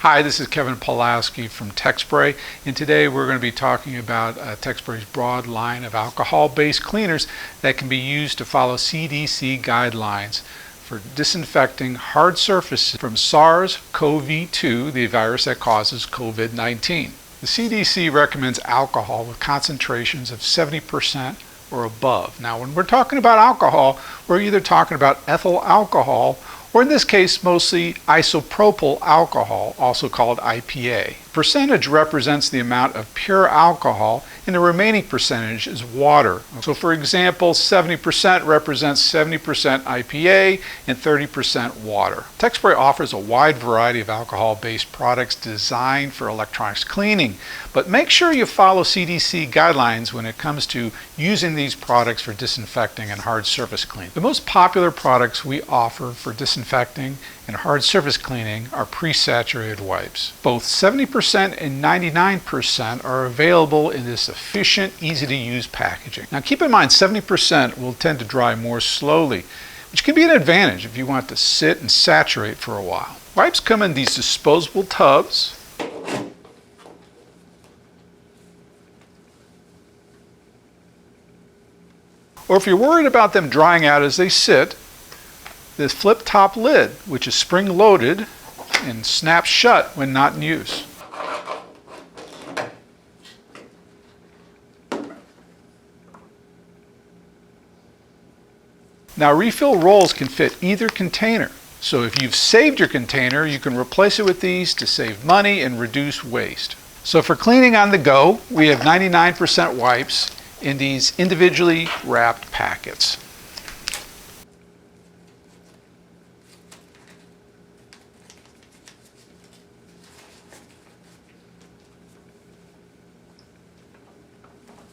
Hi, this is Kevin Pulaski from Techspray, and today we're going to be talking about Techspray's broad line of alcohol-based cleaners that can be used to follow CDC guidelines for disinfecting hard surfaces from SARS-CoV-2, the virus that causes COVID-19. The CDC recommends alcohol with concentrations of 70% or above. Now, when we're talking about alcohol, we're either talking about ethyl alcohol or in this case, mostly isopropyl alcohol, also called IPA. Percentage represents the amount of pure alcohol, and the remaining percentage is water. So for example, 70% represents 70% IPA and 30% water. Techspray offers a wide variety of alcohol-based products designed for electronics cleaning, but make sure you follow CDC guidelines when it comes to using these products for disinfecting and hard surface cleaning. The most popular products we offer for disinfecting and hard surface cleaning are presaturated wipes. Both 70% and 99% are available in this efficient, easy-to-use packaging. Now keep in mind 70% will tend to dry more slowly, which can be an advantage if you want to sit and saturate for a while. Wipes come in these disposable tubs. Or if you're worried about them drying out as they sit, this flip top lid, which is spring loaded and snaps shut when not in use. Now refill rolls can fit either container. So if you've saved your container, you can replace it with these to save money and reduce waste. So for cleaning on the go, we have 99% wipes in these individually wrapped packets.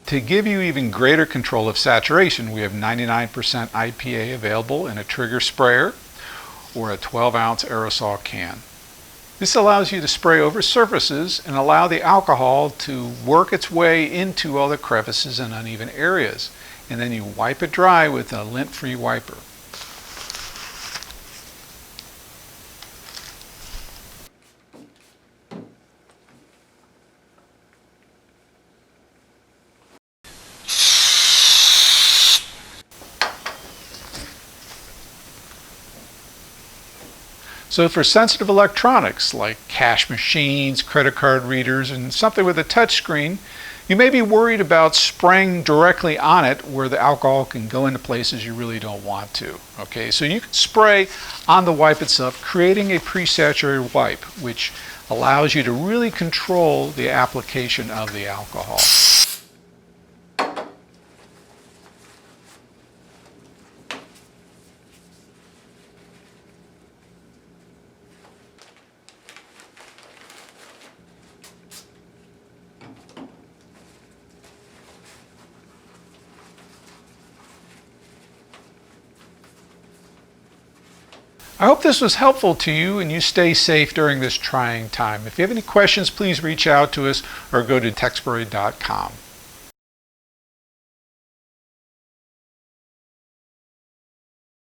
To give you even greater control of saturation, we have 99% IPA available in a trigger sprayer or a 12-ounce aerosol can. This allows you to spray over surfaces and allow the alcohol to work its way into all the crevices and uneven areas. And then you wipe it dry with a lint-free wiper. So for sensitive electronics like cash machines, credit card readers, and something with a touch screen, you may be worried about spraying directly on it where the alcohol can go into places you really don't want to. Okay, so you can spray on the wipe itself, creating a presaturated wipe, which allows you to really control the application of the alcohol. I hope this was helpful to you and you stay safe during this trying time. If you have any questions, please reach out to us or go to techspray.com.